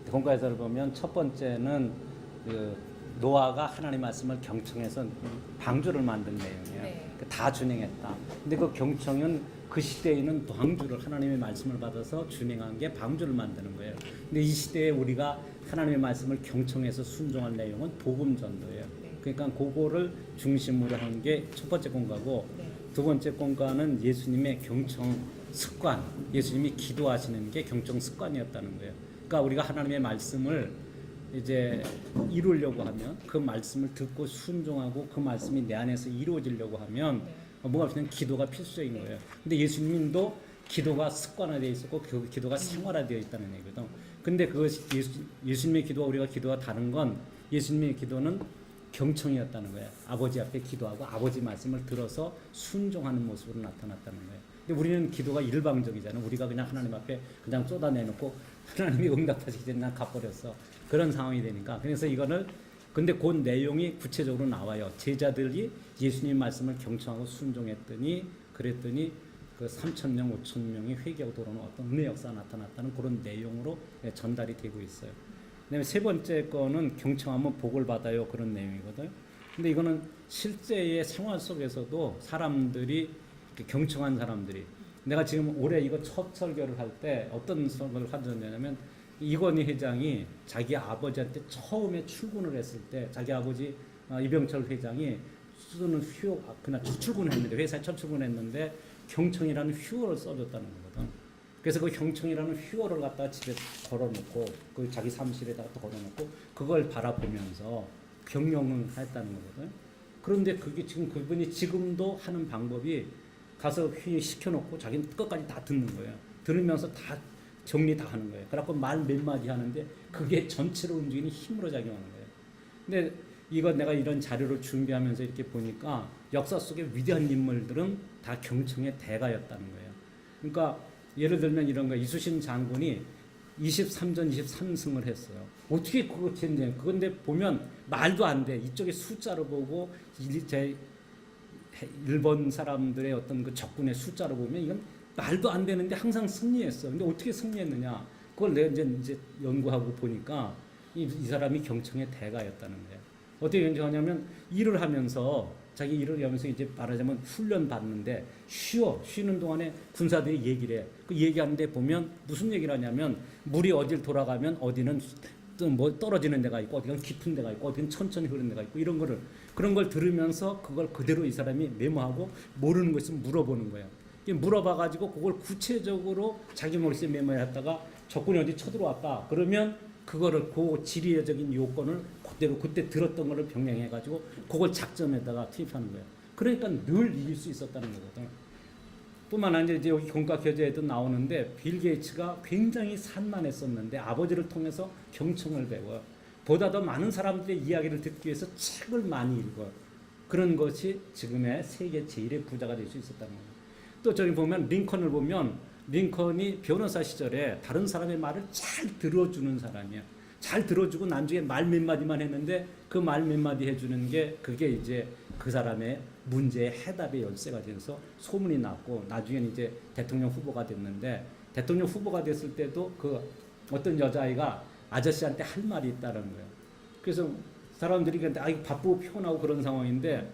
공과에서를 보면 첫 번째는 그 노아가 하나님 말씀을 경청해서 방주를 만든 내용이에요. 네. 다 준행했다. 근데 그 경청은 그 시대에는 방주를 하나님의 말씀을 받아서 준행한 게 방주를 만드는 거예요. 근데 이 시대에 우리가 하나님의 말씀을 경청해서 순종할 내용은 복음 전도예요. 네. 그러니까 그거를 중심으로 한 게 첫 번째 공과고 네. 두 번째 공과는 예수님의 경청 습관, 예수님이 기도하시는 게 경청 습관이었다는 거예요. 그러니까 우리가 하나님의 말씀을 이제 이루려고 하면 그 말씀을 듣고 순종하고 그 말씀이 내 안에서 이루어지려고 하면 뭐가 필요한 기도가 필수적인 거예요. 근데 예수님도 기도가 습관화되어 있었고 그 기도가 생활화되어 있다는 얘기거든. 근데 그것이 예수님의 기도와 우리가 기도가 다른 건 예수님의 기도는 경청이었다는 거예요. 아버지 앞에 기도하고 아버지 말씀을 들어서 순종하는 모습으로 나타났다는 거예요. 근데 우리는 기도가 일방적이잖아요. 우리가 그냥 하나님 앞에 그냥 쏟아내놓고 하나님이 응답하시기 전에 난 가버렸어. 그런 상황이 되니까. 그래서 이거는 근데 그 내용이 구체적으로 나와요. 제자들이 예수님 말씀을 경청하고 순종했더니 그랬더니 그 3,000명, 5,000명이 회개하고 돌아오는 어떤 은혜 역사가 나타났다는 그런 내용으로 전달이 되고 있어요. 그다음에 세 번째 거는 경청하면 복을 받아요. 그런 내용이거든요. 근데 이거는 실제의 생활 속에서도 사람들이 경청한 사람들이 내가 지금 올해 이거 첫 설교를 할 때 어떤 설교를 하셨냐면 이건희 회장이 자기 아버지한테 처음에 출근을 했을 때 자기 아버지 이병철 회장이 쓰는 휴 그냥 첫 출근했는데 회사에 첫 출근했는데 경청이라는 휴어를 써줬다는 거거든. 그래서 그 경청이라는 휴어를 갖다가 집에 걸어놓고 그 자기 사무실에다가 또 걸어놓고 그걸 바라보면서 경영을 했다는 거거든. 그런데 그게 지금 그분이 지금도 하는 방법이 가서 회의 시켜놓고 자기는 끝까지 다 듣는 거예요. 들으면서 다 정리 다 하는 거예요. 그래갖고 말 몇 마디 하는데 그게 전체로 움직이는 힘으로 작용하는 거예요. 근데 이거 내가 이런 자료를 준비하면서 이렇게 보니까 역사 속의 위대한 인물들은 다 경청의 대가였다는 거예요. 그러니까 예를 들면 이런 거 이수신 장군이 23전 23승을 했어요. 어떻게 그거 됐냐? 그건데 보면 말도 안 돼. 이쪽에 숫자로 보고 일본 사람들의 어떤 그 적군의 숫자로 보면 이건 말도 안 되는데 항상 승리했어. 근데 어떻게 승리했느냐? 그걸 내가 이제 연구하고 보니까 이 사람이 경청의 대가였다는 거예요. 어떻게 경청하냐면 일을 하면서 자기 일을 하면서 이제 말하자면 훈련 받는데 쉬는 동안에 군사들이 얘기를 해. 그 얘기하는데 보면 무슨 얘기를 하냐면 물이 어딜 돌아가면 어디는 또 뭐 떨어지는 데가 있고 어디는 깊은 데가 있고 어디는 천천히 흐르는 데가 있고 이런 거를 그런 걸 들으면서 그걸 그대로 이 사람이 메모하고 모르는 거 있으면 물어보는 거예요. 물어봐 가지고 그걸 구체적으로 자기 머릿속에 메모했다가 적군이 어디 쳐들어왔다. 그러면 그거를 그 지리적인 요건을 그대로 그때 들었던 거를 병행해 가지고 그걸 작전에다가 투입하는 거예요. 그러니까 늘 이길 수 있었다는 거거든. 뿐만 아니라 이제 여기 공과 교재에도 나오는데 빌 게이츠가 굉장히 산만했었는데 아버지를 통해서 경청을 배워요. 보다 더 많은 사람들의 이야기를 듣기 위해서 책을 많이 읽어요. 그런 것이 지금의 세계 제1의 부자가 될 수 있었다는 거예요. 또 저기 보면 링컨을 보면 링컨이 변호사 시절에 다른 사람의 말을 잘 들어주는 사람이야. 잘 들어주고 나중에 말 몇 마디만 했는데 그 말 몇 마디 해주는 게 그게 이제 그 사람의 문제의 해답의 열쇠가 돼서 소문이 났고 나중에는 이제 대통령 후보가 됐는데 대통령 후보가 됐을 때도 그 어떤 여자아이가 아저씨한테 할 말이 있다는 거예요. 그래서 사람들이 근데 아이 바쁘고 피곤하고 그런 상황인데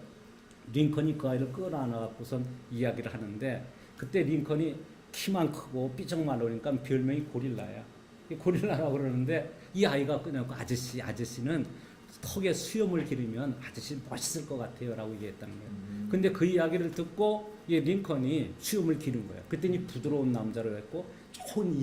링컨이 그 아이를 끌어안아갖고선 이야기를 하는데 그때 링컨이 키만 크고 삐쩍말라 그러니까 별명이 고릴라야. 고릴라라고 그러는데 이 아이가 그냥 아저씨는 턱에 수염을 기르면 아저씨 멋있을 것 같아요 라고 얘기했다는 거예요. 근데 그 이야기를 듣고 이 링컨이 수염을 기른 거예요. 그랬더니 부드러운 남자를 했고 좋은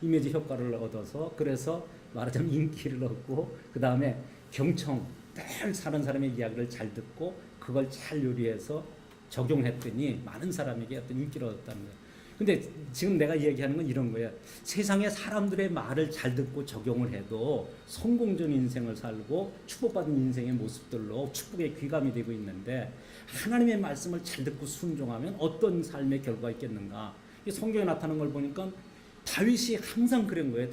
이미지 효과를 얻어서 그래서 말하자면 인기를 얻고 그 다음에 경청 늘 사는 사람의 이야기를 잘 듣고 그걸 잘 요리해서 적용했더니 많은 사람에게 어떤 인기를 얻었다는 거예요. 근데 지금 내가 얘기하는 건 이런 거예요. 세상에 사람들의 말을 잘 듣고 적용을 해도 성공적인 인생을 살고 축복받은 인생의 모습들로 축복의 귀감이 되고 있는데 하나님의 말씀을 잘 듣고 순종하면 어떤 삶의 결과가 있겠는가. 성경에 나타나는 걸 보니까 다윗이 항상 그런 거예요.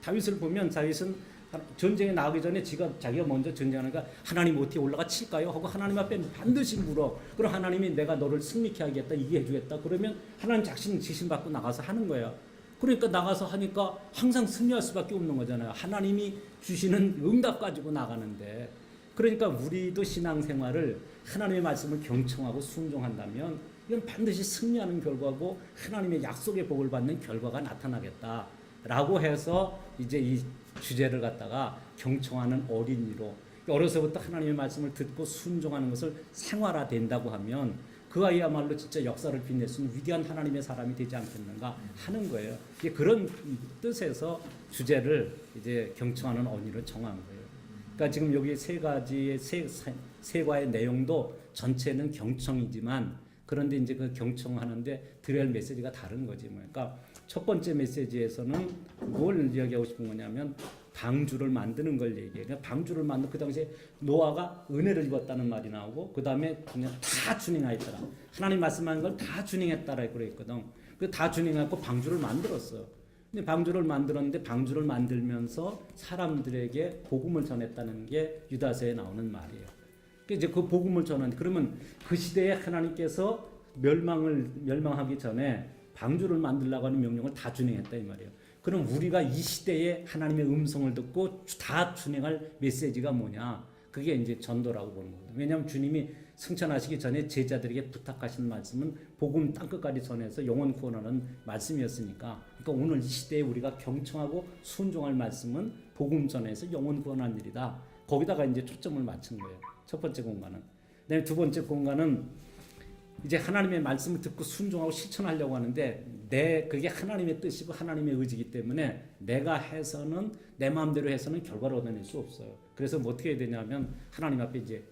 다윗을 보면 다윗은 전쟁에 나가기 전에 자기가 먼저 전쟁하니까 하나님 어떻게 올라가 칠까요? 하고 하나님 앞에 반드시 물어. 그럼 하나님이 내가 너를 승리케 하겠다, 이게 해주겠다. 그러면 하나님 자신 지신 받고 나가서 하는 거예요. 그러니까 나가서 하니까 항상 승리할 수밖에 없는 거잖아요. 하나님이 주시는 응답 가지고 나가는데. 그러니까 우리도 신앙생활을 하나님의 말씀을 경청하고 순종한다면 이건 반드시 승리하는 결과고 하나님의 약속의 복을 받는 결과가 나타나겠다라고 해서 이제 이 주제를 갖다가 경청하는 어린이로, 어려서부터 하나님의 말씀을 듣고 순종하는 것을 생활화된다고 하면 그 아이야말로 진짜 역사를 빛낼 수 있는 위대한 하나님의 사람이 되지 않겠는가 하는 거예요. 이제 그런 뜻에서 주제를 이제 경청하는 어린이로 정한 거예요. 그러니까 지금 여기 세 가지의 세과의 내용도 전체는 경청이지만, 그런데 이제 그 경청하는데 드려야 할 메시지가 다른 거지. 그러니까 첫 번째 메시지에서는 뭘 이야기하고 싶은 거냐면 방주를 만드는 걸 얘기해요. 그러니까 방주를 만든 그 당시에 노아가 은혜를 입었다는 말이 나오고, 그 다음에 그냥 다 준행하였더라. 하나님 말씀하는 걸 다 준행했다라고 그랬거든. 그 다 준행하고 방주를 만들었어. 근데 방주를 만들었는데 방주를 만들면서 사람들에게 복음을 전했다는 게 유다서에 나오는 말이에요. 이제 그 복음을 전하는데, 그러면 그 시대에 하나님께서 멸망하기 전에 방주를 만들라고 하는 명령을 다 준행했다 이 말이에요. 그럼 우리가 이 시대에 하나님의 음성을 듣고 다 준행할 메시지가 뭐냐? 그게 이제 전도라고 보는 겁니다. 왜냐하면 주님이 승천하시기 전에 제자들에게 부탁하신 말씀은 복음 땅끝까지 전해서 영혼 구원하는 말씀이었으니까, 그러니까 오늘 이 시대에 우리가 경청하고 순종할 말씀은 복음 전해서 영혼 구원하는 일이다. 거기다가 이제 초점을 맞춘 거예요. 첫 번째 공간은. 그다음에 두 번째 공간은 이제 하나님의 말씀을 듣고 순종하고 실천하려고 하는데, 그게 하나님의 뜻이고 하나님의 의지이기 때문에 내가 해서는, 내 마음대로 해서는 결과를 얻어낼 수 없어요. 그래서 뭐 어떻게 해야 되냐면 하나님 앞에 이제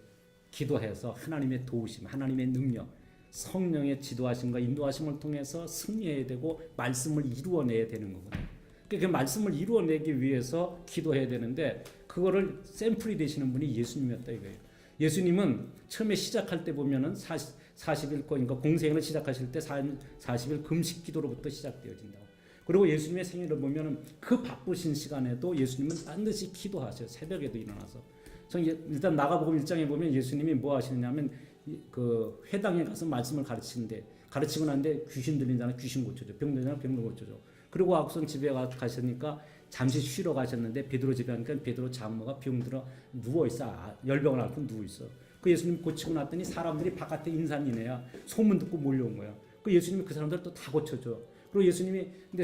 기도해서 하나님의 도우심, 하나님의 능력, 성령의 지도하심과 인도하심을 통해서 승리해야 되고 말씀을 이루어내야 되는 거거든요. 그 말씀을 이루어내기 위해서 기도해야 되는데, 그거를 샘플이 되시는 분이 예수님이었다 이거예요. 예수님은 처음에 시작할 때 보면은 40일 그러니까 공생을 시작하실 때 40일 금식 기도로부터 시작되어진다고. 그리고 예수님의 생일을 보면은 그 바쁘신 시간에도 예수님은 반드시 기도하셔요. 새벽에도 일어나서. 일단 마가복음 1장에 보면 예수님이 뭐 하시느냐면 그 회당에 가서 말씀을 가르치고 난데 귀신 들린 자는 귀신 고쳐줘, 병 들린 자는 병을 고쳐줘. 그리고 하고선 집에 가시니까 잠시 쉬러 가셨는데 베드로 집에 가니까 베드로 장모가 병들어 누워 있어. 열병을 앓고 누워 있어. 그 예수님 고치고 났더니 사람들이 바깥에 인산이네야 소문 듣고 몰려온 거야. 그 예수님이 그 사람들 또 다 고쳐줘. 그리고 예수님이 근데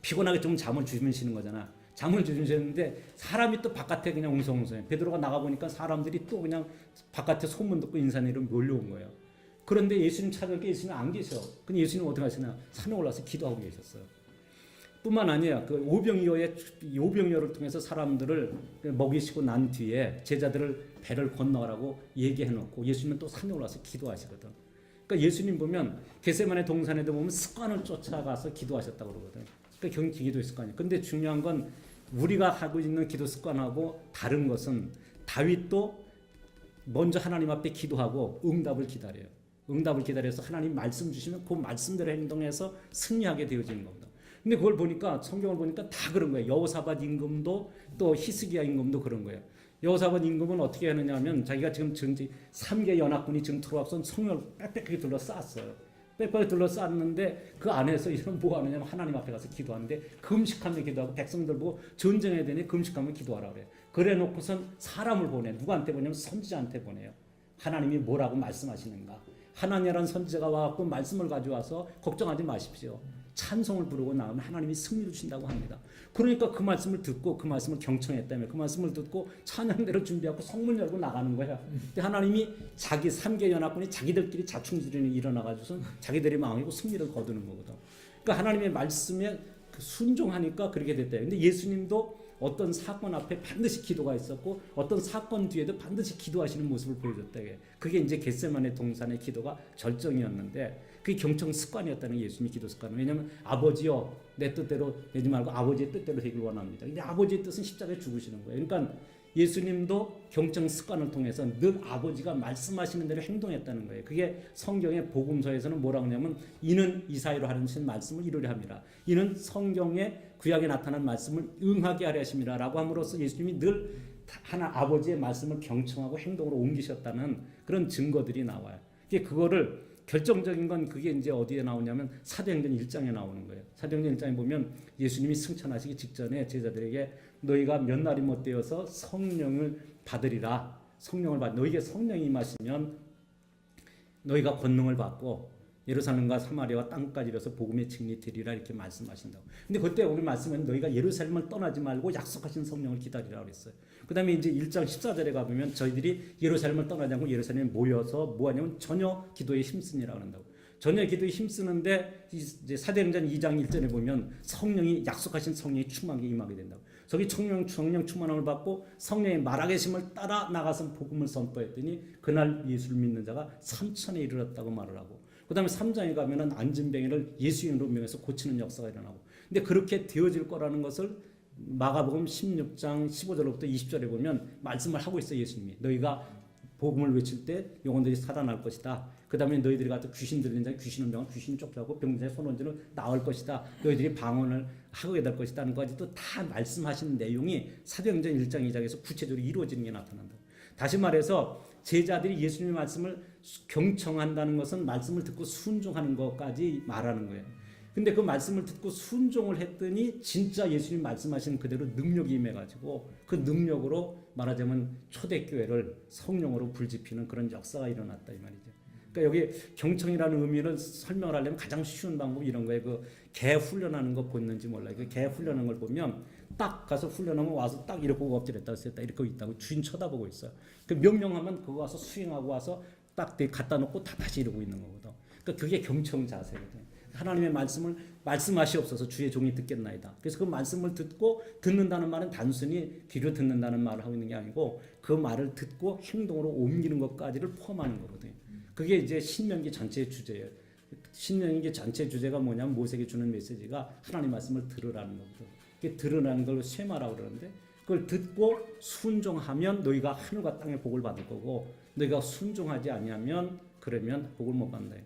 피곤하게 좀 잠을 주무시는 거잖아. 잠을 주무셨는데 사람이 또 바깥에 그냥 웅성웅성해. 베드로가 나가 보니까 사람들이 또 그냥 바깥에 소문 듣고 인산이로 몰려온 거예요. 그런데 예수님 찾아올 때 예수님 안 계셔. 근데 예수님 어떻게 하시나? 산에 올라서 기도하고 계셨어요. 뿐만 아니라 그 오병이어를 통해서 사람들을 먹이시고 난 뒤에 제자들을 배를 건너라고 얘기해놓고 예수님은 또 산에 올라서 기도하시거든. 그러니까 예수님 보면 겟세마네 동산에도 보면 습관을 쫓아가서 기도하셨다고 그러거든. 그러니까 기도 습관이. 근데 중요한 건 우리가 하고 있는 기도 습관하고 다른 것은, 다윗도 먼저 하나님 앞에 기도하고 응답을 기다려요. 응답을 기다려서 하나님 말씀 주시면 그 말씀대로 행동해서 승리하게 되어지는 겁니다. 근데 그걸 보니까, 성경을 보니까 다 그런 거예요. 여호사밧 임금도 또 히스기야 임금도 그런 거예요. 여호사밧 임금은 어떻게 하느냐면 자기가 지금 3개 연합군이 지금 들어와서 성을 빽빽하게 둘러쌌어요. 빽빽하게 둘러쌌는데 그 안에서 이런 뭐 하느냐면 하나님 앞에 가서 기도하는데, 금식하며 기도하고 백성들 보고 전쟁해야 되니 금식하며 기도하라 그래요. 그래 놓고선 사람을 보내. 누구한테 보내면 선지자한테 보내요. 하나님이 뭐라고 말씀하시는가. 하나님이라는 선지자가 와갖고 말씀을 가져와서 걱정하지 마십시오. 찬송을 부르고 나오면 하나님이 승리를 주신다고 합니다. 그러니까 그 말씀을 듣고 그 말씀을 경청했다며 그 말씀을 듣고 찬양대로 준비하고 성문 열고 나가는 거야. 근데 하나님이 자기 3개 연합군이 자기들끼리 자충질이 일어나가지고서 자기들이 망하고 승리를 거두는 거거든. 그러니까 하나님의 말씀에 순종하니까 그렇게 됐대요. 근데 예수님도 어떤 사건 앞에 반드시 기도가 있었고 어떤 사건 뒤에도 반드시 기도하시는 모습을 보여줬다. 그게 이제 겟세마네 동산의 기도가 절정이었는데, 그게 경청 습관이었다는 게 예수님의 기도 습관. 왜냐하면 아버지여 내 뜻대로 되지 말고 아버지의 뜻대로 되길 원합니다. 근데 아버지의 뜻은 십자가에 죽으시는 거예요. 그러니까 예수님도 경청 습관을 통해서 늘 아버지가 말씀하시는 대로 행동했다는 거예요. 그게 성경의 복음서에서는 뭐라고 하냐면 이는 이사야로 하신 말씀을 이루려 함이라. 이는 성경의 구약에 나타난 말씀을 응하게 하려 하심이라 라고 함으로써 예수님이 늘 하나 아버지의 말씀을 경청하고 행동으로 옮기셨다는 그런 증거들이 나와요. 그거를 결정적인 건 그게 이제 어디에 나오냐면 사도행전 1장에 나오는 거예요. 사도행전 1장에 보면 예수님이 승천하시기 직전에 제자들에게 너희가 몇 날이 못 되어서 성령을 받으리라. 성령을 받 너희에게 성령이 임하시면 너희가 권능을 받고 예루살렘과 사마리아와 땅까지 이르러서 복음의 증인이 되리라 이렇게 말씀하신다고. 근데 그때 오늘 말씀은 너희가 예루살렘을 떠나지 말고 약속하신 성령을 기다리라 그랬어요. 그다음에 이제 1장 14절에 가보면 저희들이 예루살렘을 떠나지 않고 예루살렘에 모여서 뭐 하냐면 전혀 기도에 힘쓰니라 그런다고. 전혀 기도에 힘쓰는데 이제 사도행전 2장 1절에 보면 성령이 약속하신 성령이 충만하게 임하게 된다고. 저기 성령 충만함을 받고 성령의 말하계심을 따라 나가서 복음을 선포했더니 그날 예수를 믿는 자가 3천에 이르렀다고 말을 하고, 그 다음에 3장에 가면은 안진뱅이를 예수 이름으로 명해서 고치는 역사가 일어나고, 근데 그렇게 되어질 거라는 것을 마가복음 16장 15절부터 20절에 보면 말씀을 하고 있어요. 예수님이 너희가 복음을 외칠 때 영혼들이 살아날 것이다. 그 다음에 너희들이 가서 귀신 들리는 자에 귀신을 명하고 귀신 쫓아가고 병자의 손 얹으면 나을 것이다. 너희들이 방언을 하게 될 것이다. 하는 것까지도 다 말씀하시는 내용이 사도행전 1장 2장에서 구체적으로 이루어지는 게 나타난다. 다시 말해서 제자들이 예수님의 말씀을 경청한다는 것은 말씀을 듣고 순종하는 것까지 말하는 거예요. 근데 그 말씀을 듣고 순종을 했더니 진짜 예수님 말씀하신 그대로 능력이 임해가지고 그 능력으로 말하자면 초대교회를 성령으로 불지피는 그런 역사가 일어났다 이 말이죠. 그러니까 여기 경청이라는 의미를 설명을 하려면 가장 쉬운 방법이 이런 거예요. 그 개 훈련하는 거 보는지 몰라요. 그 개 훈련하는 걸 보면 딱 가서 훈련하면 와서 딱 이러고 엎드렸다 쓰였다 이렇게 있다고 주인 쳐다보고 있어요. 그 명령하면 그거 와서 수행하고 와서 딱 갖다 놓고 다시 이러고 있는 거거든. 그러니까 그게 경청 자세거든요. 하나님의 말씀을 말씀하시옵소서 주의 종이 듣겠나이다. 그래서 그 말씀을 듣고 듣는다는 말은 단순히 귀로 듣는다는 말을 하고 있는 게 아니고 그 말을 듣고 행동으로 옮기는 것까지를 포함하는 거거든요. 그게 이제 신명기 전체의 주제예요. 신명기 전체 주제가 뭐냐면 모세에게 주는 메시지가 하나님 말씀을 들으라는 거거든. 그게 들으라는 걸 쉐마라고 그러는데 그걸 듣고 순종하면 너희가 하늘과 땅의 복을 받을 거고 너희가 순종하지 아니하면 그러면 복을 못 받는다.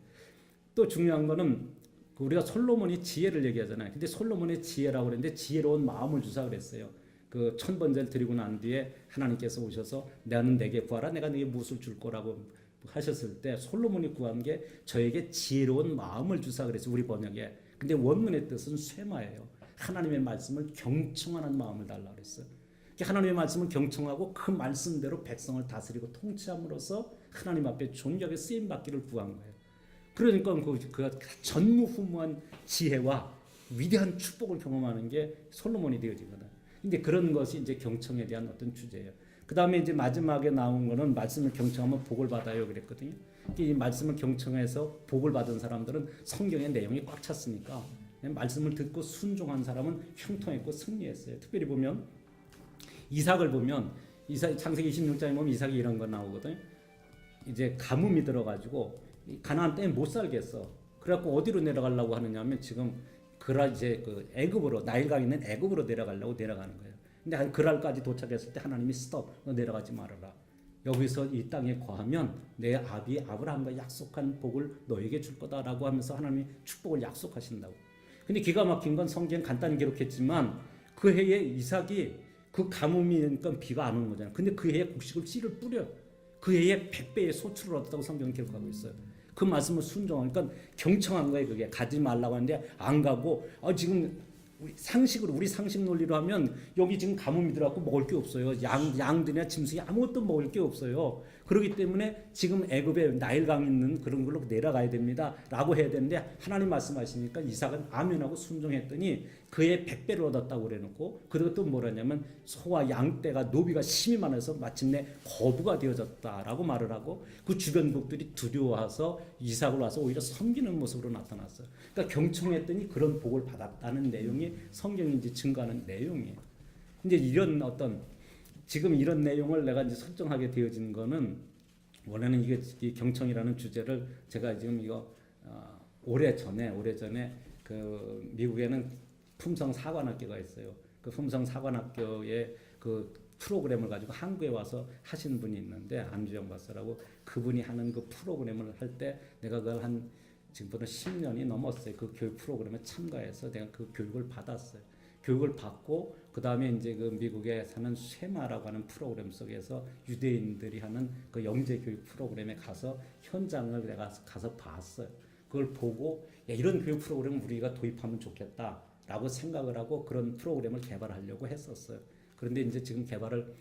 또 중요한 거는 우리가 솔로몬이 지혜를 얘기하잖아요. 근데 솔로몬의 지혜라고 그랬는데 지혜로운 마음을 주사 그랬어요. 그 1000번제를 드리고 난 뒤에 하나님께서 오셔서 나는 내게 구하라 내가 네게 무엇을 줄 거라고 하셨을 때 솔로몬이 구한 게 저에게 지혜로운 마음을 주사 그랬어요. 우리 번역에. 근데 원문의 뜻은 쇠마예요. 하나님의 말씀을 경청하는 마음을 달라 그랬어요. 하나님의 말씀을 경청하고 그 말씀대로 백성을 다스리고 통치함으로써 하나님 앞에 존귀하게 쓰임 받기를 구한 거예요. 그러니까 그 전무후무한 지혜와 위대한 축복을 경험하는 게 솔로몬이 되어지거든. 근데 그런 것이 이제 경청에 대한 어떤 주제예요. 그 다음에 이제 마지막에 나온 거는 말씀을 경청하면 복을 받아요 그랬거든요. 이 말씀을 경청해서 복을 받은 사람들은 성경의 내용이 꽉 찼으니까 말씀을 듣고 순종한 사람은 형통했고 승리했어요. 특별히 보면 이삭을 보면 창세기 26장에 보면 이삭이 이런 거 나오거든요. 이제 가뭄이 들어가지고 가나안 땅에 못 살겠어. 그래갖고 어디로 내려가려고 하느냐면 지금 이제 그 애굽으로 나일강 있는 애굽으로 내려가려고 내려가는 거예요. 근데 한 그랄까지 도착했을 때 하나님이 스톱, 너 내려가지 말아라. 여기서 이 땅에 거하면 내 아비 아브라함과 약속한 복을 너에게 줄 거다라고 하면서 하나님이 축복을 약속하신다고. 근데 기가 막힌 건 성경 간단히 기록했지만 그 해에 이삭이 그 가뭄이니까 비가 안 오는 거잖아요. 근데 그 해에 곡식을 씨를 뿌려. 그 해에 100배의 소출을 얻었다고 성경은 기록하고 있어요. 그 말씀을 순종하니까 경청한 거예요. 그게 가지 말라고 하는데 안 가고 지금 우리 상식 논리로 하면 여기 지금 가뭄이 들어갖고 먹을 게 없어요. 양들이나 짐승이 아무것도 먹을 게 없어요. 그렇기 때문에 지금 애굽에 나일강 있는 그런 걸로 내려가야 됩니다. 라고 해야 되는데 하나님 말씀하시니까 이삭은 아멘하고 순종했더니 그의 100배를 얻었다고 그래놓고 그리고 또 뭐라냐면 소와 양떼가 노비가 심히 많아서 마침내 거부가 되어졌다라고 말을 하고 그 주변국들이 두려워해서 이삭을 와서 오히려 섬기는 모습으로 나타났어요. 그러니까 경청했더니 그런 복을 받았다는 내용이 성경이 이제 증거하는 내용이에요. 이제 이런 지금 이런 내용을 내가 이제 설정하게 되어진 거는 원래는 이게 경청이라는 주제를 제가 지금 이거 오래전에 그 미국에는 품성 사관학교가 있어요. 그 품성 사관학교의 그 프로그램을 가지고 한국에 와서 하신 분이 있는데 안주영 박사라고 그분이 하는 그 프로그램을 할 때 내가 그걸 지금부터 10년이 넘었어요. 그 교육 프로그램에 참가해서 내가 그 교육을 받았어요. 교육을 받고 그 다음에 이제 그 미국에 사는 쉐마라고 하는 프로그램 속에서 유대인들이 하는 그 영재 교육 프로그램에 가서 현장을 내가 가서 봤어요. 그걸 보고 야, 이런 교육 프로그램 우리가 도입하면 좋겠다라고 생각을 하고 그런 프로그램을 개발하려고 했었어요. 그런데 이제 지금 개발을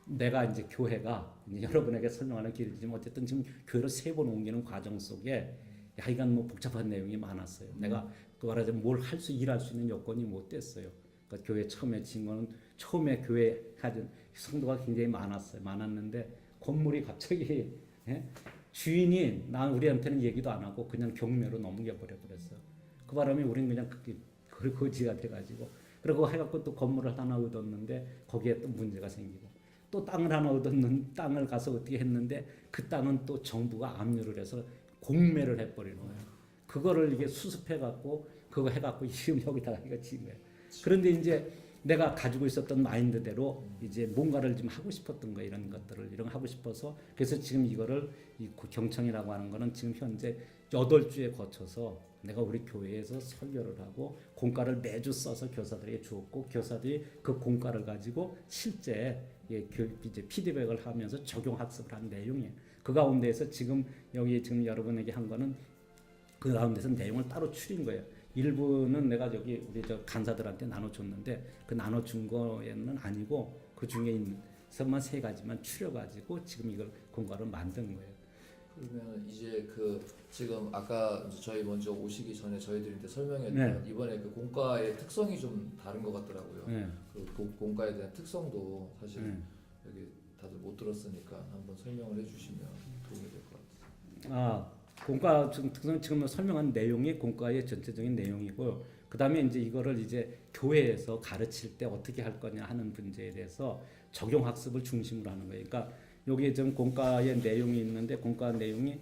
내가 이제 교회가 이제 여러분에게 설명하는 길이지만 어쨌든 지금 교회를 3번 옮기는 과정 속에 야, 이건 뭐 복잡한 내용이 많았어요. 내가 그 말하자면 뭘 할 수 일할 수 있는 여건이 못 됐어요. 그러니까 교회 처음에 진 거는 처음에 교회 가진 성도가 굉장히 많았는데 건물이 갑자기 예? 주인이 난 우리한테는 얘기도 안 하고 그냥 경매로 넘겨버려 버렸어요. 그 바람에 우리는 그냥 그게 거지가 돼가지고 그리고 해갖고 또 건물을 하나 얻었는데 거기에 또 문제가 생기고 또 땅을 하나 얻었는 땅을 가서 어떻게 했는데 그 땅은 또 정부가 압류를 해서 공매를 해버리는 거예요. 그거를 이게 수습해갖고 그거 해갖고 지금 여기다가 이거 지은 거예요. 그런데 이제 내가 가지고 있었던 마인드대로 이제 뭔가를 좀 하고 싶었던 거예요. 이런 것들을 이런 거 하고 싶어서 그래서 지금 이거를 이 경청이라고 하는 거는 지금 현재 8주에 거쳐서 내가 우리 교회에서 설교를 하고 공과를 매주 써서 교사들에게 주었고 교사들이 그 공과를 가지고 실제 이제 피드백을 하면서 적용 학습을 한 내용이에요. 그 가운데에서 지금 여기 지금 여러분에게 한 거는 그 가운데서 내용을 따로 추린 거예요. 일부는 내가 여기 우리 저 간사들한테 나눠줬는데 그 나눠준 거에는 아니고 그 중에 있는만 3가지만 추려가지고 지금 이걸 공과를 만든 거예요. 그러면 이제 그 지금 아까 저희 먼저 오시기 전에 저희들한테 설명했던 네. 이번에 그 공과의 특성이 좀 다른 것 같더라고요. 네. 그 공과에 대한 특성도 사실 네. 여기 다들 못 들었으니까 한번 설명을 해주시면 도움이 될 것 같아요. 아, 공과 지금 설명한 내용이 공과의 전체적인 내용이고 그 다음에 이제 이거를 이제 교회에서 가르칠 때 어떻게 할 거냐 하는 문제에 대해서 적용 학습을 중심으로 하는 거예요. 그러니까 여기 좀 공과의 내용이 있는데 공과 내용이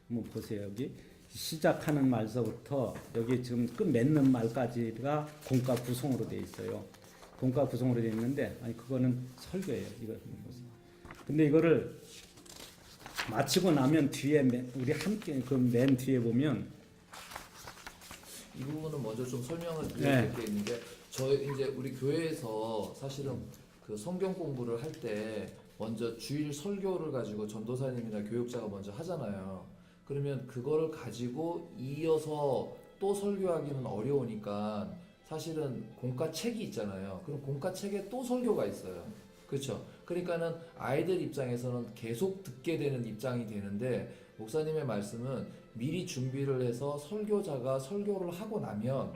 한번 보세요. 여기 시작하는 말서부터 여기 지금 끝 맺는 말까지가 공과 구성으로 되어 있어요. 공과 구성으로 되어 있는데 아니 그거는 설교예요. 이거 보세요. 근데 이거를 마치고 나면 뒤에 우리 함께 그 맨 뒤에 보면 이 부분은 먼저 좀 설명을 드려야 될 게 있는 게 저희 이제 우리 교회에서 사실은 그 성경 공부를 할 때 먼저 주일 설교를 가지고 전도사님이나 교육자가 먼저 하잖아요. 그러면 그거를 가지고 이어서 또 설교하기는 어려우니까 사실은 공과 책이 있잖아요. 그럼 공과 책에 또 설교가 있어요. 그렇죠. 그러니까는 아이들 입장에서는 계속 듣게 되는 입장이 되는데 목사님의 말씀은 미리 준비를 해서 설교자가 설교를 하고 나면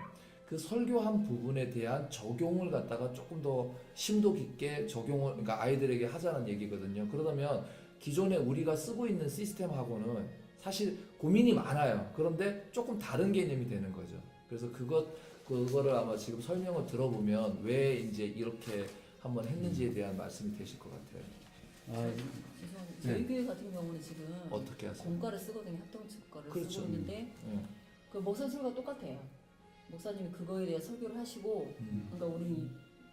그 설교한 부분에 대한 적용을 갖다가 조금 더 심도 깊게 적용을 그러니까 아이들에게 하자는 얘기거든요. 그러다면 기존에 우리가 쓰고 있는 시스템하고는 사실 고민이 많아요. 그런데 조금 다른 개념이 되는 거죠. 그래서 그거를 아마 지금 설명을 들어보면 왜 이제 이렇게 한번 했는지에 대한 말씀이 되실 것 같아요. 죄송합니다. 저희 교회 같은 경우는 지금 어떻게 하세요? 공과를 쓰거든요. 합동측과를 그렇죠. 쓰고 있는데 그 목사 설교가 똑같아요. 목사님이 그거에 대해 설교를 하시고 그러니까 우리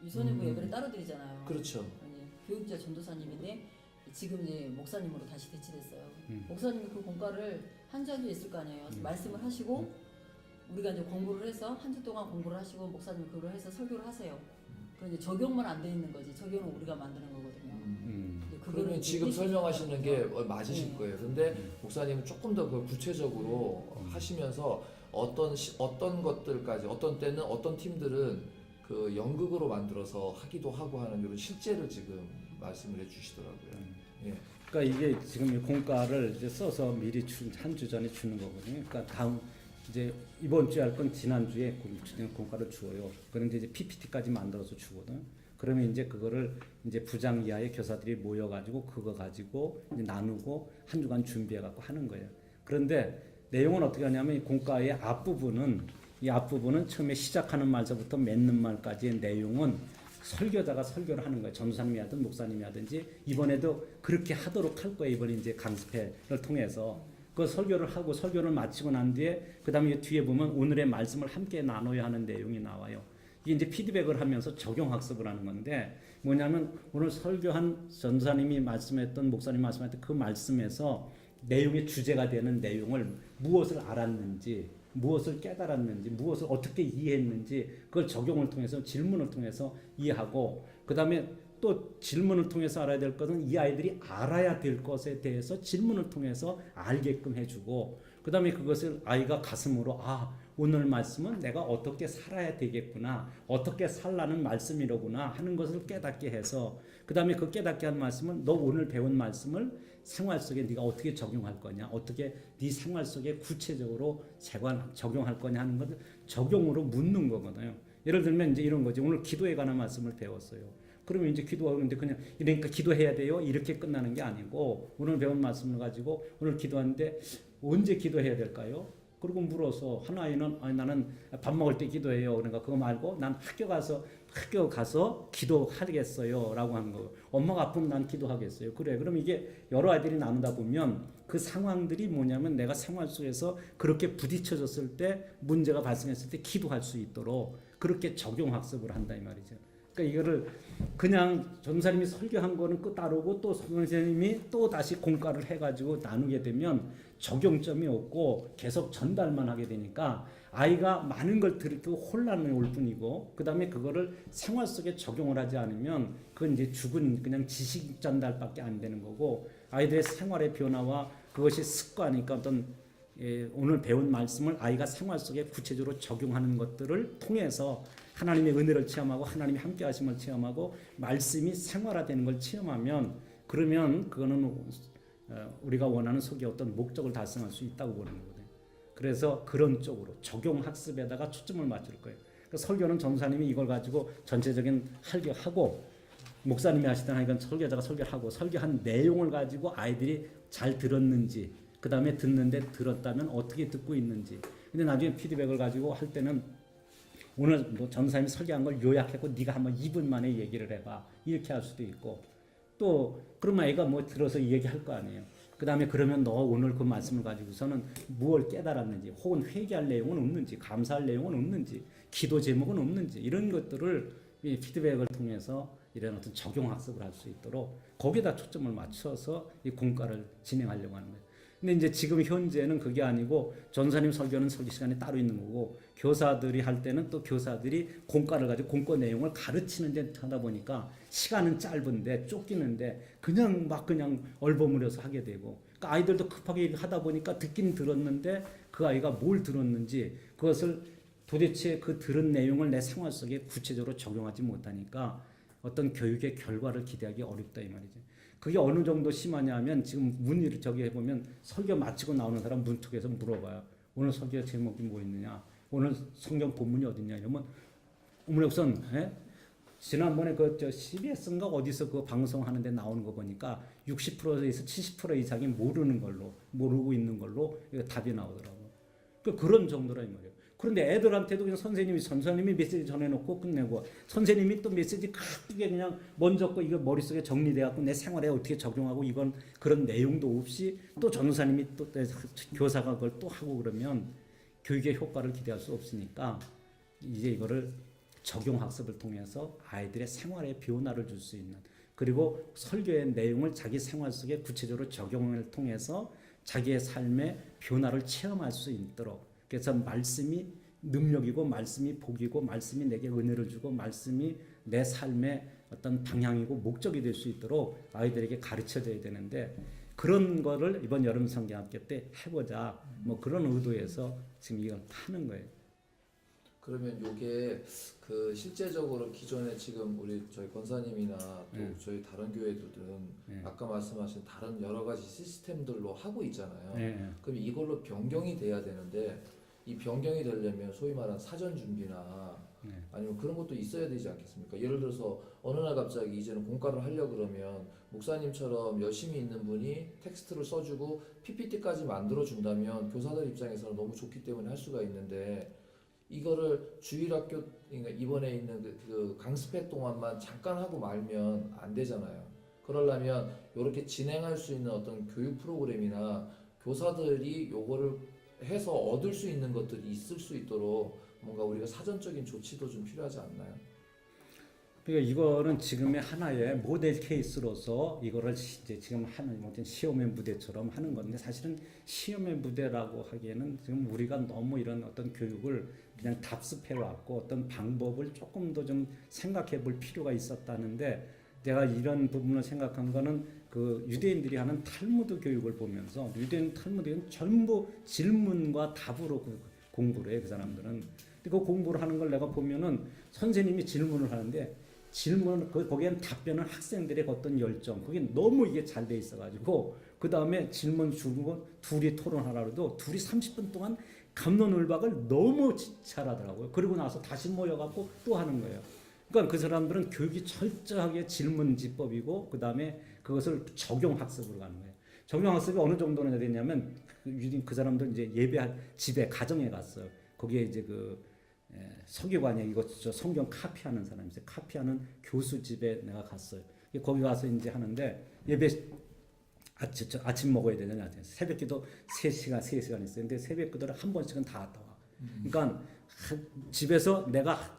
유선회부 예배를 따로 드리잖아요. 그렇죠. 아니, 교육자 전도사님인데 지금 이제 목사님으로 다시 대체됐어요. 목사님이 그 공과를 한 주 한 주 있을 거 아니에요. 말씀을 하시고 우리가 이제 공부를 해서 한 주 동안 공부를 하시고 목사님이 그걸 해서 설교를 하세요. 그런데 적용만 안 돼 있는 거지. 적용은 우리가 만드는 거거든요. 그러면 지금 설명하시는 게 맞으실 거예요. 근데 목사님은 조금 더 그 구체적으로 하시면서 어떤 것들까지 어떤 때는 어떤 팀들은 그 연극으로 만들어서 하기도 하고 하는 이런 실제를 지금 말씀을 해주시더라고요. 예. 그러니까 이게 지금 이 공과를 이제 써서 미리 한 주 전에 주는 거거든요. 그러니까 다음 이제 이번 주에 할 건 지난 주에 공과를 주어요. 그런데 이제 PPT까지 만들어서 주거든. 그러면 이제 그거를 이제 부장 이하의 교사들이 모여가지고 그거 가지고 이제 나누고 한 주간 준비해갖고 하는 거예요. 그런데 내용은 어떻게 하냐면 이 공과의 앞부분은 처음에 시작하는 말서부터 맺는 말까지의 내용은 설교자가 설교를 하는 거예요. 전도사님이 하든 목사님이 하든지 이번에도 그렇게 하도록 할 거예요. 이번에 이제 강습회를 통해서 그 설교를 하고 설교를 마치고 난 뒤에 그다음에 뒤에 보면 오늘의 말씀을 함께 나눠야 하는 내용이 나와요. 이게 이제 피드백을 하면서 적용 학습을 하는 건데 뭐냐면 오늘 설교한 전도사님이 말씀했던 목사님이 말씀했던 그 말씀에서 내용의 주제가 되는 내용을 무엇을 알았는지 무엇을 깨달았는지, 무엇을 어떻게 이해했는지 그걸 적용을 통해서 질문을 통해서 이해하고 그다음에 또 질문을 통해서 알아야 될 것은 이 아이들이 알아야 될 것에 대해서 질문을 통해서 알게끔 해주고 그다음에 그것을 아이가 가슴으로 오늘 말씀은 내가 어떻게 살아야 되겠구나 어떻게 살라는 말씀이로구나 하는 것을 깨닫게 해서 그다음에 그 깨닫게 한 말씀은 너 오늘 배운 말씀을 생활 속에 네가 어떻게 적용할 거냐 어떻게 네 생활 속에 구체적으로 적용할 거냐 하는 것을 적용으로 묻는 거거든요. 예를 들면 이제 이런 거지. 오늘 기도에 관한 말씀을 배웠어요. 그러면 이제 기도하는데 그냥 그러니까 기도해야 돼요 이렇게 끝나는 게 아니고 오늘 배운 말씀을 가지고 오늘 기도하는데 언제 기도해야 될까요? 그리고 물어서 한 아이는 나는 밥 먹을 때 기도해요. 그러니까 그거 말고 난 학교 가서 기도하겠어요 라고 하는 거예요. 엄마가 아프면 난 기도하겠어요. 그래. 그럼 이게 여러 아이들이 나누다 보면 그 상황들이 뭐냐면 내가 생활 속에서 그렇게 부딪혀졌을 때 문제가 발생했을 때 기도할 수 있도록 그렇게 적용학습을 한다 이 말이죠. 그러니까 이거를 그냥 전사님이 설교한 거는 그 따르고 또 선생님이 또 다시 공과를 해가지고 나누게 되면 적용점이 없고 계속 전달만 하게 되니까 아이가 많은 걸 들고 혼란이 올 뿐이고 그 다음에 그거를 생활 속에 적용을 하지 않으면 그건 이제 죽은 그냥 지식 전달밖에 안 되는 거고 아이들의 생활의 변화와 그것이 습관이니까 어떤 오늘 배운 말씀을 아이가 생활 속에 구체적으로 적용하는 것들을 통해서 하나님의 은혜를 체험하고 하나님의 함께 하심을 체험하고 말씀이 생활화되는 걸 체험하면 그러면 그거는 우리가 원하는 속에 어떤 목적을 달성할 수 있다고 보는 거거든요. 그래서 그런 쪽으로 적용학습에다가 초점을 맞출 거예요. 그러니까 설교는 전사님이 이걸 가지고 전체적인 설교하고 목사님이 하시던 하니까 설교자가 설교하고 설교한 내용을 가지고 아이들이 잘 들었는지 그 다음에 듣는데 들었다면 어떻게 듣고 있는지 근데 나중에 피드백을 가지고 할 때는 오늘 뭐 전사님이 설교한 걸 요약했고 네가 한번 2분 만에 얘기를 해봐 이렇게 할 수도 있고 또 그러면 애가 뭐 들어서 얘기할 거 아니에요. 그 다음에 그러면 너 오늘 그 말씀을 가지고서는 무엇을 깨달았는지 혹은 회개할 내용은 없는지 감사할 내용은 없는지 기도 제목은 없는지 이런 것들을 이 피드백을 통해서 이런 어떤 적용학습을 할 수 있도록 거기다 초점을 맞춰서 이 공과를 진행하려고 하는 거예요. 근데 이제 지금 현재는 그게 아니고 전사님 설교는 설교 시간이 따로 있는 거고 교사들이 할 때는 또 교사들이 공과를 가지고 공과 내용을 가르치는 데 하다 보니까 시간은 짧은데 쫓기는데 그냥 얼버무려서 하게 되고 그러니까 아이들도 급하게 하다 보니까 듣긴 들었는데 그 아이가 뭘 들었는지 그것을 도대체 그 들은 내용을 내 생활 속에 구체적으로 적용하지 못하니까 어떤 교육의 결과를 기대하기 어렵다 이 말이죠. 그게 어느 정도 심하냐 하면 지금 문의를 저기 해보면 설교 마치고 나오는 사람 문턱에서 물어봐요. 오늘 설교 제목이 뭐 있느냐? 오늘 성경 본문이 어딨냐? 이러면 어머니 우선 지난번에 CBS인가 어디서 그 방송하는데 나오는 거 보니까 60%에서 70% 이상이 모르고 있는 걸로 답이 나오더라고요. 그런 정도라 이 말이에요. 그런데 애들한테도 그냥 선생님이 메시지 전해놓고 끝내고 선생님이 또 메시지 크게 그냥 먼저 거 이거 머릿속에 정리돼갖고 내 생활에 어떻게 적용하고 이건 그런 내용도 없이 또 전도사님이 또 교사가 그걸 또 하고 그러면 교육의 효과를 기대할 수 없으니까 이제 이거를 적용학습을 통해서 아이들의 생활에 변화를 줄 수 있는 그리고 설교의 내용을 자기 생활 속에 구체적으로 적용을 통해서 자기의 삶의 변화를 체험할 수 있도록 그래서 말씀이 능력이고 말씀이 복이고 말씀이 내게 은혜를 주고 말씀이 내 삶의 어떤 방향이고 목적이 될 수 있도록 아이들에게 가르쳐줘야 되는데 그런 거를 이번 여름 성경학교 때 해보자 뭐 그런 의도에서 지금 이걸 하는 거예요. 그러면 요게 그 실제적으로 기존에 지금 저희 권사님이나 또 저희 다른 교회들은 아까 말씀하신 다른 여러 가지 시스템들로 하고 있잖아요. 그럼 이걸로 변경이 돼야 되는데 이 변경이 되려면 소위 말하는 사전 준비나 아니면 그런 것도 있어야 되지 않겠습니까? 예를 들어서 어느 날 갑자기 이제는 공과를 하려고 그러면 목사님처럼 열심히 있는 분이 텍스트를 써주고 PPT까지 만들어준다면 교사들 입장에서는 너무 좋기 때문에 할 수가 있는데 이거를 주일학교 그러니까 이번에 있는 그 강습회 동안만 잠깐 하고 말면 안 되잖아요. 그러려면 이렇게 진행할 수 있는 어떤 교육 프로그램이나 교사들이 요거를 해서 얻을 수 있는 것들이 있을 수 있도록 뭔가 우리가 사전적인 조치도 좀 필요하지 않나요? 그러니까 이거는 지금의 하나의 모델 케이스로서 이거를 이제 지금 하는 어떤 시험의 무대처럼 하는 건데 사실은 시험의 무대라고 하기에는 지금 우리가 너무 이런 어떤 교육을 그냥 답습해 왔고 어떤 방법을 조금 더 좀 생각해 볼 필요가 있었다는데 내가 이런 부분을 생각한 거는 그 유대인들이 하는 탈무드 교육을 보면서 유대인 탈무드는 전부 질문과 답으로 공부를 해 그 사람들은. 근데 그 공부를 하는 걸 내가 보면은 선생님이 질문을 하는데 질문 거기엔 답변은 학생들의 어떤 열정 그게 너무 이게 잘 돼 있어가지고 그 다음에 질문 주고 둘이 토론하라고도 둘이 30분 동안 갑론을박을 너무 잘하더라고요. 그리고 나서 다시 모여갖고 또 하는 거예요. 그러니까 그 사람들은 교육이 철저하게 질문지법이고 그 다음에 그것을 적용학습으로 가는 거예요. 적용학습이 어느 정도나 되냐면 그 사람들 이제 예배할 집에 가정에 갔어요. 거기에 이제 서기관이 이거 저 성경 카피하는 사람이 있어요. 카피하는 교수 집에 내가 갔어요. 거기 가서 이제 하는데 예배 아침 먹어야 되잖아요. 새벽기도 3시간 있어요. 근데 새벽기도를 한 번씩은 다 갔다 와. 그러니까 집에서 내가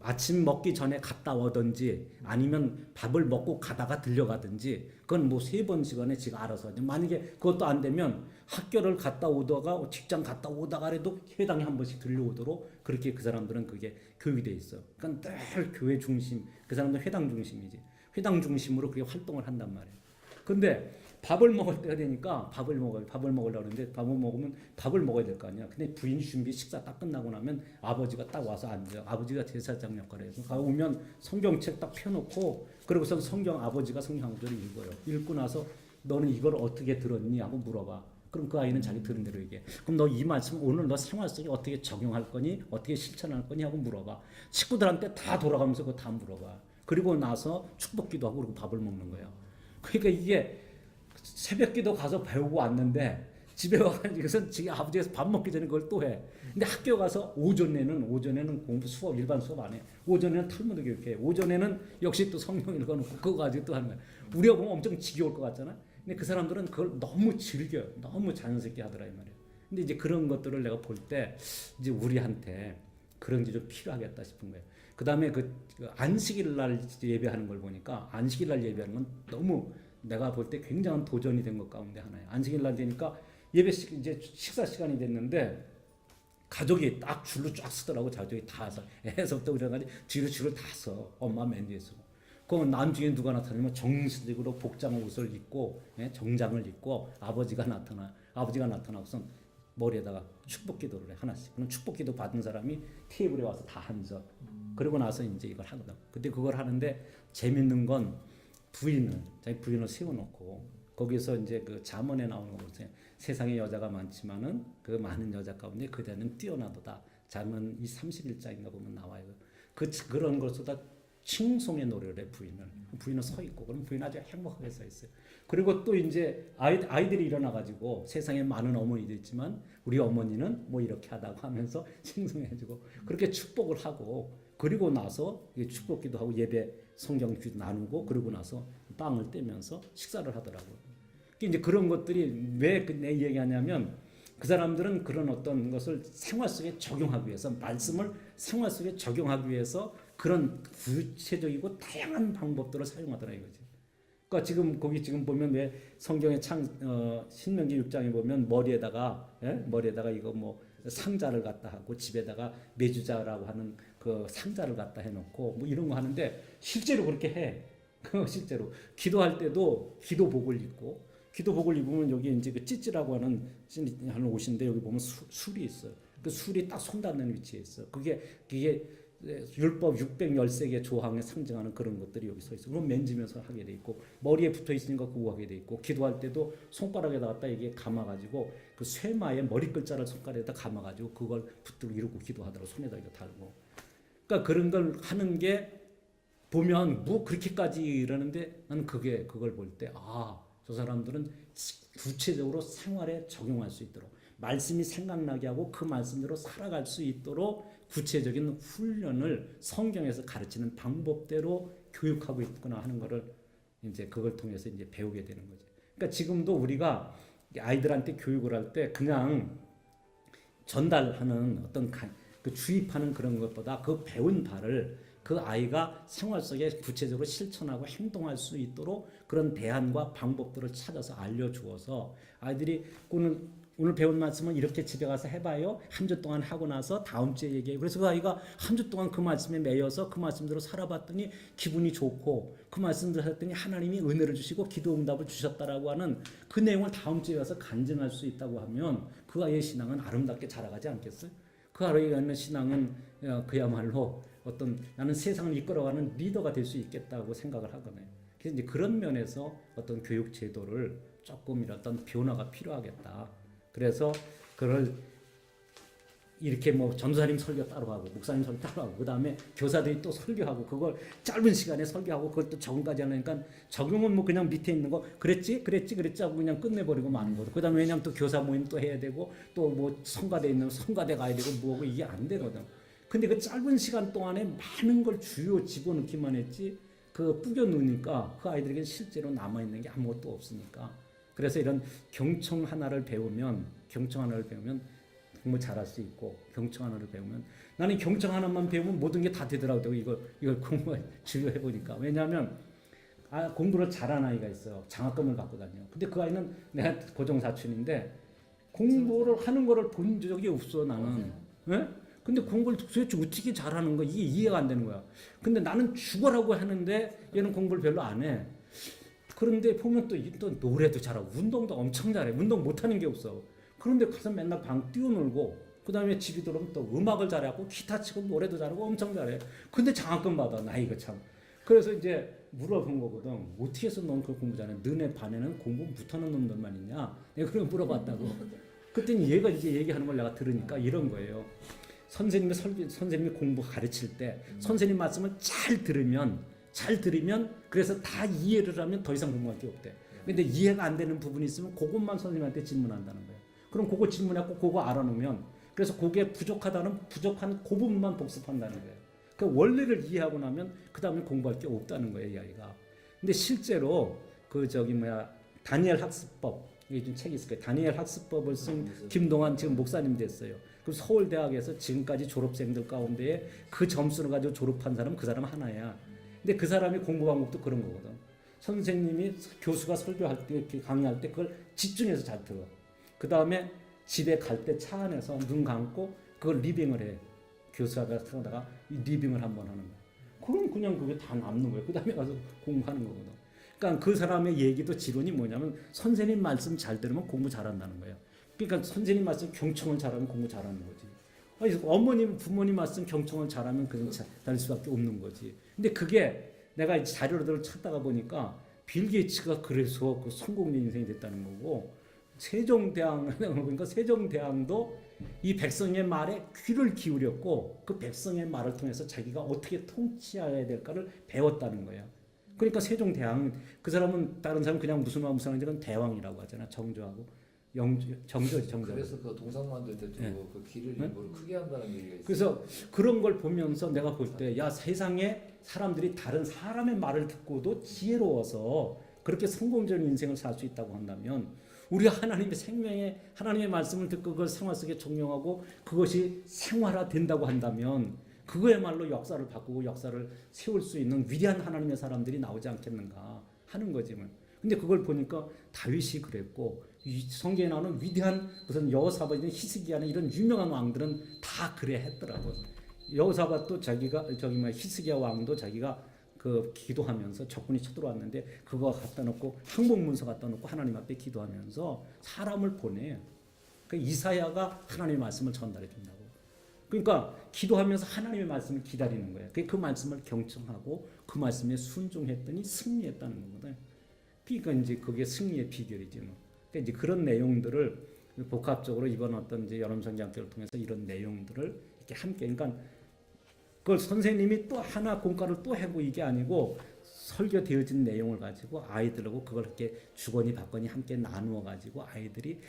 아침 먹기 전에 갔다 오든지 아니면 밥을 먹고 가다가 들려가든지 그건 뭐 3번씩은 지가 알아서 하죠. 만약에 그것도 안 되면 학교를 갔다 오다가 직장 갔다 오다가라도 회당에 한 번씩 들려오도록 그렇게 그 사람들은 그게 교육이 돼 있어. 그러니까 늘 교회 중심, 그 사람들은 회당 중심이지. 회당 중심으로 그게 활동을 한단 말이에요. 근데 밥을 먹을 때가 되니까 밥을 먹으려고 하는데 밥을 먹으면 밥을 먹어야 될 거 아니야. 근데 부인 준비 식사 딱 끝나고 나면 아버지가 딱 와서 앉아요. 아버지가 제사장 역할을 해서 오면 성경책 딱 펴놓고 그러고서 아버지가 성경 한 구절을 읽어요. 읽고 나서 너는 이걸 어떻게 들었니? 하고 물어봐. 그럼 그 아이는 자기 들은 대로 얘기해. 그럼 너 이 말씀 오늘 너 생활 속에 어떻게 적용할 거니? 어떻게 실천할 거니? 하고 물어봐. 친구들한테 다 돌아가면서 그거 다 물어봐. 그리고 나서 축복기도 하고 그리고 밥을 먹는 거예요. 그러니까 이게 새벽기도 가서 배우고 왔는데 집에 와가지고선 지금 아버지가 밥 먹기 전에 그걸 또 해. 근데 학교 가서 오전에는 공부 수업 일반 수업 안 해. 오전에는 탈무드 교육해. 오전에는 역시 또 성경 읽어놓고 그거 가지고 또 하는 거야. 우리가 보면 엄청 지겨울 것 같잖아. 근데 그 사람들은 그걸 너무 즐겨요. 너무 자연스럽게 하더라 이 말이야. 근데 이제 그런 것들을 내가 볼 때 이제 우리한테 그런 게 좀 필요하겠다 싶은 거예요. 그 다음에 그 안식일 날 예배하는 걸 보니까 안식일 날 예배하는 건 너무 내가 볼 때 굉장한 도전이 된 것 가운데 하나예요. 안식일 날 되니까 예배 이제 식사 시간이 됐는데 가족이 딱 줄로 쫙 서더라고. 가족이 다 서. 애서부터 그래가지고 뒤로 줄을 다 서. 엄마 맨 뒤에 서고. 그럼 나중에 누가 나타나면 정식으로 복장 옷을 입고 정장을 입고 아버지가 나타나고선 머리에다가 축복기도를 해 하나씩. 그럼 축복기도 받은 사람이 테이블에 와서 다 앉아. 그러고 나서 이제 이걸 하거든. 근데 그걸 하는데 재밌는 건 자기 부인을 세워놓고 거기서 이제 그 잠언에 나오는 거 보세요. 세상에 여자가 많지만은 그 많은 여자 가운데 그대는 뛰어나도다. 잠언 이 31장인가 보면 나와요. 그런 것보다 칭송의 노래를 해 부인은 서 있고 그럼 부인 아주 행복하게 서 있어요. 그리고 또 이제 아이들이 일어나 가지고 세상에 많은 어머니도 있지만 우리 어머니는 뭐 이렇게 하다고 하면서 칭송해주고 그렇게 축복을 하고 그리고 나서 축복기도 하고 예배 성경 기도 나누고 그러고 나서 빵을 떼면서 식사를 하더라고요. 이제 그런 것들이 왜 내 얘기하냐면 그 사람들은 그런 어떤 것을 생활 속에 적용하기 위해서 말씀을 생활 속에 적용하기 위해서 그런 구체적이고 다양한 방법들을 사용하더라 이거지. 그러니까 지금 보면 왜 성경의 신명기 6장에 보면 머리에다가 이거 뭐 상자를 갖다 하고 집에다가 매주자라고 하는 그 상자를 갖다 해놓고 뭐 이런 거 하는데 실제로 그렇게 해. 실제로 기도할 때도 기도복을 입으면 여기 이제 그 찌찌라고 하는 옷인데 여기 보면 술이 있어요. 그 술이 딱 손 닿는 위치에 있어. 그게 율법 613개 조항에 상징하는 그런 것들이 여기 서 있어. 그럼 만지면서 하게 돼 있고 머리에 붙어 있으니까 그거 하게 돼 있고 기도할 때도 손가락에다 갖다 이게 감아가지고 그 쇠마에 머리 글자를 손가락에다 감아가지고 그걸 붙들고 이러고 기도하더라고. 손에다 이거 달고. 그러니까 그런 걸 하는 게 보면 뭐 그렇게까지 이러는데 나는 그걸 볼 때 저 사람들은 구체적으로 생활에 적용할 수 있도록 말씀이 생각나게 하고 그 말씀대로 살아갈 수 있도록 구체적인 훈련을 성경에서 가르치는 방법대로 교육하고 있구나 하는 거를 이제 그걸 통해서 이제 배우게 되는 거죠. 그러니까 지금도 우리가 아이들한테 교육을 할 때 그냥 전달하는 어떤 그 주입하는 그런 것보다 그 배운 바를 그 아이가 생활 속에 구체적으로 실천하고 행동할 수 있도록 그런 대안과 방법들을 찾아서 알려주어서 아이들이 오늘 배운 말씀은 이렇게 집에 가서 해봐요. 한 주 동안 하고 나서 다음 주에 얘기해요. 그래서 그 아이가 한 주 동안 그 말씀에 매여서 그 말씀대로 살아봤더니 기분이 좋고 그 말씀대로 했더니 하나님이 은혜를 주시고 기도 응답을 주셨다라고 하는 그 내용을 다음 주에 가서 간증할 수 있다고 하면 그 아이의 신앙은 아름답게 자라가지 않겠어요? 그 아이가 있는 신앙은 그야말로 어떤 나는 세상을 이끌어가는 리더가 될 수 있겠다고 생각을 하거든요. 그래서 이제 그런 면에서 어떤 교육 제도를 조금 어떤 변화가 필요하겠다. 그래서 그걸 이렇게 뭐 전도사님 설교 따로 하고 목사님 설교 따로 하고 그다음에 교사들이 또 설교하고 그걸 짧은 시간에 설교하고 그걸 또 적응까지 하니까 적용은 뭐 그냥 밑에 있는 거 그랬지 하고 그냥 끝내버리고 마는 거죠. 그다음에 왜냐면 또 교사 모임 또 해야 되고 또 뭐 성가대 있는 성가대 가야 되고 뭐고 이게 안 되거든. 근데 그 짧은 시간 동안에 많은 걸 주요 집어넣기만 했지 그 뿌겨 넣으니까 그 아이들에게 실제로 남아있는 게 아무것도 없으니까 그래서 이런 경청 하나를 배우면 공부 잘할 수 있고 경청 하나를 배우면 나는 경청 하나만 배우면 모든 게 다 되더라고요. 이걸 공부 주요해 보니까 왜냐하면 공부를 잘하는 아이가 있어요. 장학금을 받고 다녀. 근데 그 아이는 내가 고정 사춘인데 공부를 하는 거를 본 적이 없어 나는. 예? 근데 공부를 도대체 어떻게 잘하는 거야? 이게 이해가 안 되는 거야. 근데 나는 죽어라고 하는데 얘는 공부를 별로 안 해. 그런데 보면 또 노래도 잘하고 운동도 엄청 잘해. 운동 못하는 게 없어. 그런데 가서 맨날 방 뛰어놀고 그 다음에 집에 들어오면 또 음악을 잘하고 기타 치고 노래도 잘하고 엄청 잘해. 근데 장학금 받아. 나 이거 참. 그래서 이제 물어본 거거든. 어떻게 해서 넌 그 공부 잘해? 너네 반에는 공부 못하는 놈들만 있냐? 내가 그걸 물어봤다고. 그랬더니 얘가 이제 얘기하는 걸 내가 들으니까 이런 거예요. 선생님이 공부 가르칠 때 선생님 말씀을 잘 들으면 그래서 다 이해를 하면 더 이상 공부할 게 없대. 근데 이해가 안 되는 부분이 있으면 그것만 선생님한테 질문한다는 거예요. 그럼 그거 질문하고 그거 알아놓으면 그래서 그게 부족한 그 부분만 복습한다는 거예요. 그 원리를 이해하고 나면 그 다음에 공부할 게 없다는 거예요, 이 아이가. 근데 실제로 다니엘 학습법 이게 좀 책이 있을 거예요. 다니엘 학습법을 쓴 김동환 지금 목사님 됐어요. 그 서울대학에서 지금까지 졸업생들 가운데에 그 점수를 가지고 졸업한 사람 그 사람 하나야. 근데 그 사람이 공부 방법도 그런 거거든. 선생님이 교수가 설교할 때 강의할 때 그걸 집중해서 잘 들어. 그 다음에 집에 갈 때 차 안에서 눈 감고 그걸 리빙을 해. 교수가 그러다가 리빙을 한번 하는 거야. 그럼 그냥 그게 다 남는 거예요. 그 다음에 가서 공부하는 거거든. 그러니까 그 사람의 얘기도 지론이 뭐냐면 선생님 말씀 잘 들으면 공부 잘한다는 거예요. 그러니까 선생님 말씀 경청을 잘하면 공부 잘하는 거지. 어머님, 부모님 말씀 경청을 잘하면 그냥 다닐 수밖에 없는 거지. 근데 그게 내가 자료들을 찾다가 보니까 빌 게이츠가 그래서 그 성공의 인생이 됐다는 거고 그러니까 세종대왕도 이 백성의 말에 귀를 기울였고 그 백성의 말을 통해서 자기가 어떻게 통치해야 될까를 배웠다는 거예요. 그러니까 세종대왕 그 사람은 다른 사람 그냥 무슨 왕은 대왕이라고 하잖아. 정조하고 정조지. 그래서 그 동상 만들 때도 그 길을 일부러 크게 한다는 얘기가 있어요. 그래서 그런 걸 보면서 내가 볼 때 야 세상에 사람들이 다른 사람의 말을 듣고도 지혜로워서 그렇게 성공적인 인생을 살 수 있다고 한다면 우리가 하나님의 생명의 하나님의 말씀을 듣고 그걸 생활 속에 적용하고 그것이 생활화된다고 한다면 그거야말로 역사를 바꾸고 역사를 세울 수 있는 위대한 하나님의 사람들이 나오지 않겠는가 하는 거지. 근데 그걸 보니까 다윗이 그랬고 성경에 나오는 위대한 무슨 여호사밧이나 히스기야나 이런 유명한 왕들은 다 그래 했더라고. 여호사밧도 히스기야 왕도 자기가 그 기도하면서 적군이 쳐들어왔는데 그거 갖다 놓고 항복문서 갖다 놓고 하나님 앞에 기도하면서 사람을 보내. 그 이사야가 하나님의 말씀을 전달해 준다고. 그러니까 기도하면서 하나님의 말씀을 기다리는 거예요. 그 말씀을 경청하고 그 말씀에 순종했더니 승리했다는 거거든. 그러니까 이제 그게 승리의 비결이지 뭐. 그러니까 이제 그런 내용들을 복합적으로 이번 어떤 이제 여름성경학교를 통해서 이런 내용들을 이렇게 함께 그러니까 그걸 선생님이 또 하나 공과를 또 하고 이게 아니고 설교되어진 내용을 가지고 아이들하고 그걸 이렇게 주거니 받거니 함께 나누어 가지고 아이들이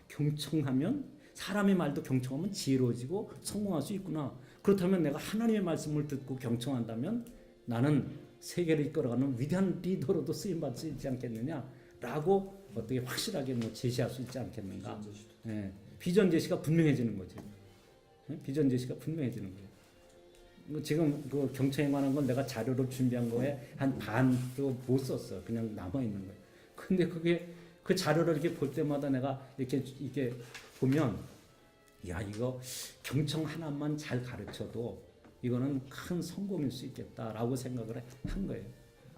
경청하면 사람의 말도 경청하면 지혜로워지고 성공할 수 있구나. 그렇다면 내가 하나님의 말씀을 듣고 경청한다면 나는 세계를 이끌어가는 위대한 리더로도 쓰임받을 수 있지 않겠느냐라고 어떻게 확실하게 제시할 수 있지 않겠는가. 비전 제시가 분명해지는 거지. 비전 제시가 분명해지는 거예요. 지금 그 경청에 관한 건 내가 자료를 준비한 거에 한 반도 못 썼어. 그냥 남아 있는 거예요. 근데 그게 그 자료를 이렇게 볼 때마다 내가 이렇게 보면 야 이거 경청 하나만 잘 가르쳐도 이거는 큰 성공일 수 있겠다라고 생각을 한 거예요.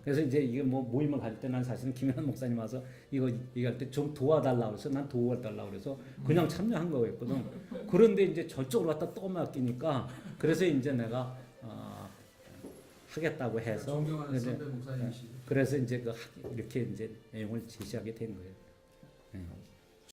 그래서 이제 이게 뭐 모임을 할 때 난 사실은 김현환 목사님 와서 이거 얘기할 때 좀 도와달라고 그래서 난 도와달라고 그래서 그냥 참여한 거였거든. 그런데 이제 저쪽으로 갖다 또 맡기니까 그래서 이제 내가 하겠다고 해서 존경하는 선배 목사님이시. 그래서 이제 이렇게 이제 내용을 제시하게 된 거예요. 네.